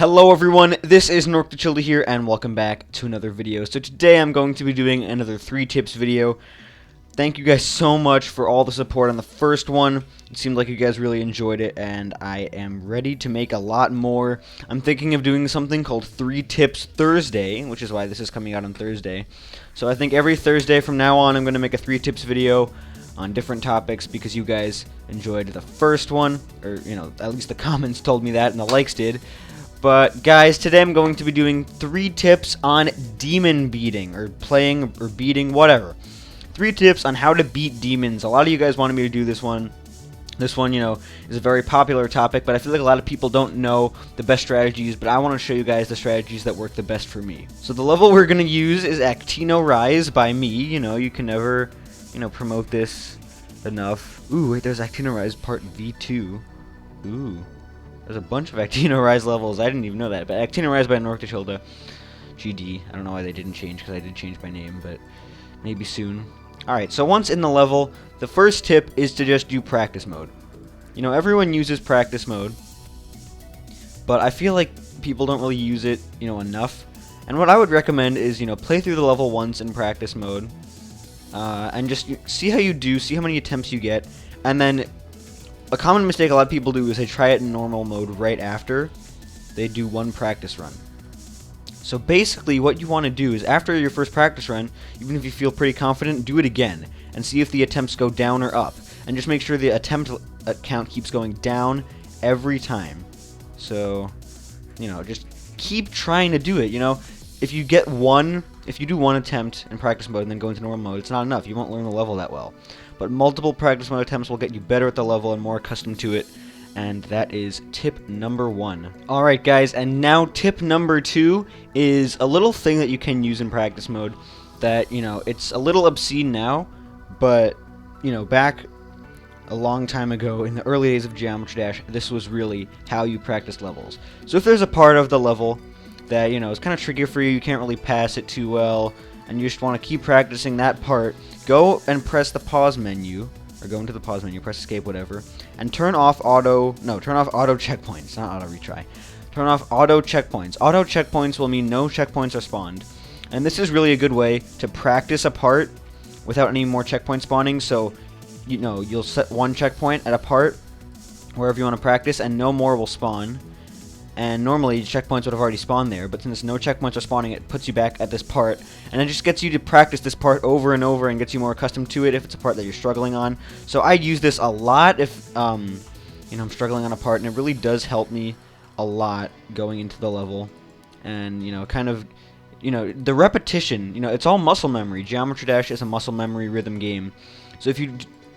Hello everyone, this is Norcda Childa here, and welcome back to another video. So today I'm going to be doing another 3 tips video. Thank you guys so much for all the support on the first one. It seemed like you guys really enjoyed it, and I am ready to make a lot more. I'm thinking of doing something called 3 Tips Thursday, which is why this is coming out on Thursday. So I think every Thursday from now on I'm going to make a 3 tips video on different topics because you guys enjoyed the first one, or at least the comments told me that and the likes did. But guys, today I'm going to be doing 3 tips on demon beating, or playing, or beating, whatever. 3 tips on how to beat demons. A lot of you guys wanted me to do this one. This one, is a very popular topic, but I feel like a lot of people don't know the best strategies, but I want to show you guys the strategies that work the best for me. So the level we're going to use is Actino Rise by me. You can never, promote this enough. Ooh, wait, there's Actino Rise Part V2. Ooh. There's a bunch of Actino Rise levels. I didn't even know that. But Actino Rise by Norcda Childa. GD. I don't know why they didn't change, because I did change my name, but maybe soon. Alright, so once in the level, the first tip is to just do practice mode. Everyone uses practice mode, but I feel like people don't really use it, enough. And what I would recommend is, play through the level once in practice mode, and just see how you do, see how many attempts you get, and then a common mistake a lot of people do is they try it in normal mode right after they do one practice run. So basically what you want to do is after your first practice run, even if you feel pretty confident, do it again and see if the attempts go down or up. And just make sure the attempt count keeps going down every time. So, just keep trying to do it. If you do one attempt in practice mode and then go into normal mode, it's not enough. You won't learn the level that well. But multiple practice mode attempts will get you better at the level and more accustomed to it. And that is tip number 1. Alright guys, and now tip number 2 is a little thing that you can use in practice mode that, it's a little obscene now, but, back a long time ago in the early days of Geometry Dash, this was really how you practice levels. So if there's a part of the level that, is kind of tricky for you, you can't really pass it too well, and you just want to keep practicing that part, go and press the pause menu, or go into the pause menu, press escape, whatever, and turn off auto checkpoints, not auto retry. Turn off auto checkpoints. Auto checkpoints will mean no checkpoints are spawned. And this is really a good way to practice a part without any more checkpoint spawning, so, you'll set one checkpoint at a part, wherever you want to practice, and no more will spawn. And normally checkpoints would have already spawned there, but since no checkpoints are spawning, it puts you back at this part, and it just gets you to practice this part over and over and gets you more accustomed to it if it's a part that you're struggling on. So I use this a lot if I'm struggling on a part, and it really does help me a lot going into the level. And the repetition, it's all muscle memory. Geometry Dash is a muscle memory rhythm game. So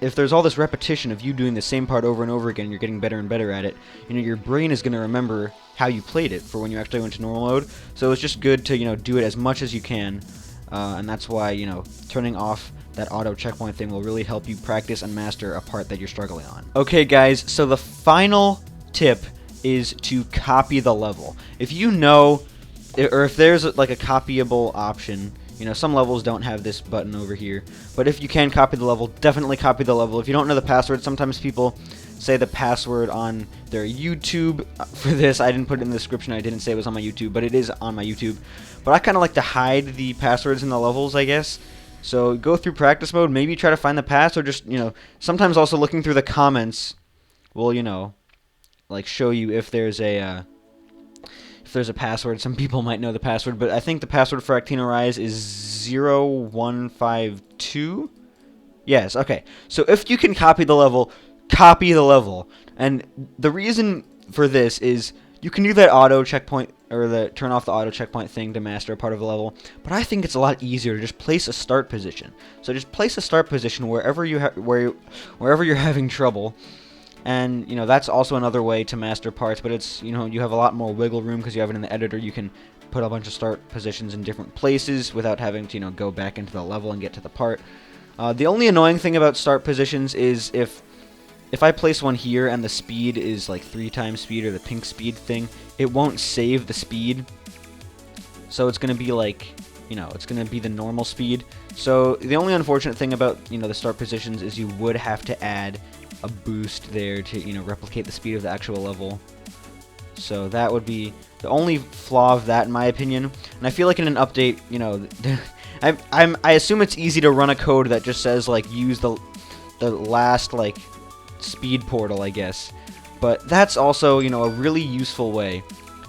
if there's all this repetition of you doing the same part over and over again, you're getting better and better at it, your brain is going to remember how you played it for when you actually went to normal mode. So it's just good to, do it as much as you can, and that's why, turning off that auto checkpoint thing will really help you practice and master a part that you're struggling on. Okay guys, so the final tip is to copy the level. If if there's like a copyable option, some levels don't have this button over here, but if you can copy the level, definitely copy the level. If you don't know the password, sometimes people say the password on their YouTube for this. I didn't put it in the description. I didn't say it was on my YouTube, but it is on my YouTube. But I kind of like to hide the passwords in the levels, I guess. So go through practice mode, maybe try to find the password. Just, sometimes also looking through the comments will, like show you if there's a password. Some people might know the password, but I think the password for Actino Rise is 0152. Yes, okay. So if you can copy the level, copy the level. And the reason for this is you can do that auto checkpoint, or turn off the auto checkpoint thing to master a part of the level, but I think it's a lot easier to just place a start position. So just place a start position wherever wherever you're having trouble. And, that's also another way to master parts, but it's, you have a lot more wiggle room because you have it in the editor. You can put a bunch of start positions in different places without having to, go back into the level and get to the part. The only annoying thing about start positions is if I place one here and the speed is like 3 times speed, or the pink speed thing, it won't save the speed. So it's going to be like, it's going to be the normal speed. So the only unfortunate thing about, the start positions is you would have to add a boost there to, replicate the speed of the actual level. So that would be the only flaw of that, in my opinion. And I feel like in an update, you know, I assume it's easy to run a code that just says like use the last like speed portal, I guess. But that's also, you know, a really useful way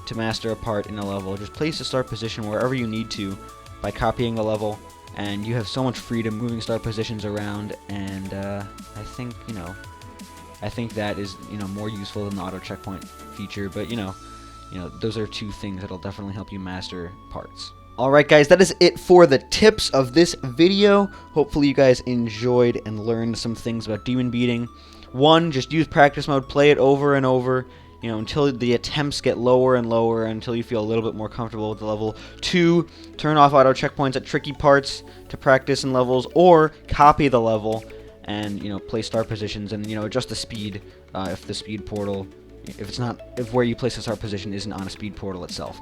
to master a part in a level. Just place the start position wherever you need to by copying the level, and you have so much freedom moving start positions around. And I think, you know, that is, you know, more useful than the auto checkpoint feature. But you know, those are two things that'll definitely help you master parts. Alright guys, that is it for the tips of this video. Hopefully you guys enjoyed and learned some things about demon beating. 1, just use practice mode, play it over and over, you know, until the attempts get lower and lower, until you feel a little bit more comfortable with the level. 2, turn off auto checkpoints at tricky parts to practice in levels, or copy the level and, you know, place start positions and, you know, adjust the speed if the speed portal, if where you place the start position isn't on a speed portal itself.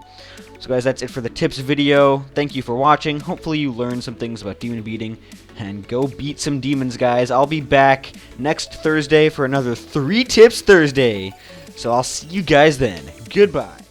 So guys, that's it for the tips video. Thank you for watching. Hopefully you learned some things about demon beating, and go beat some demons, guys. I'll be back next Thursday for another 3 Tips Thursday. So I'll see you guys then. Goodbye.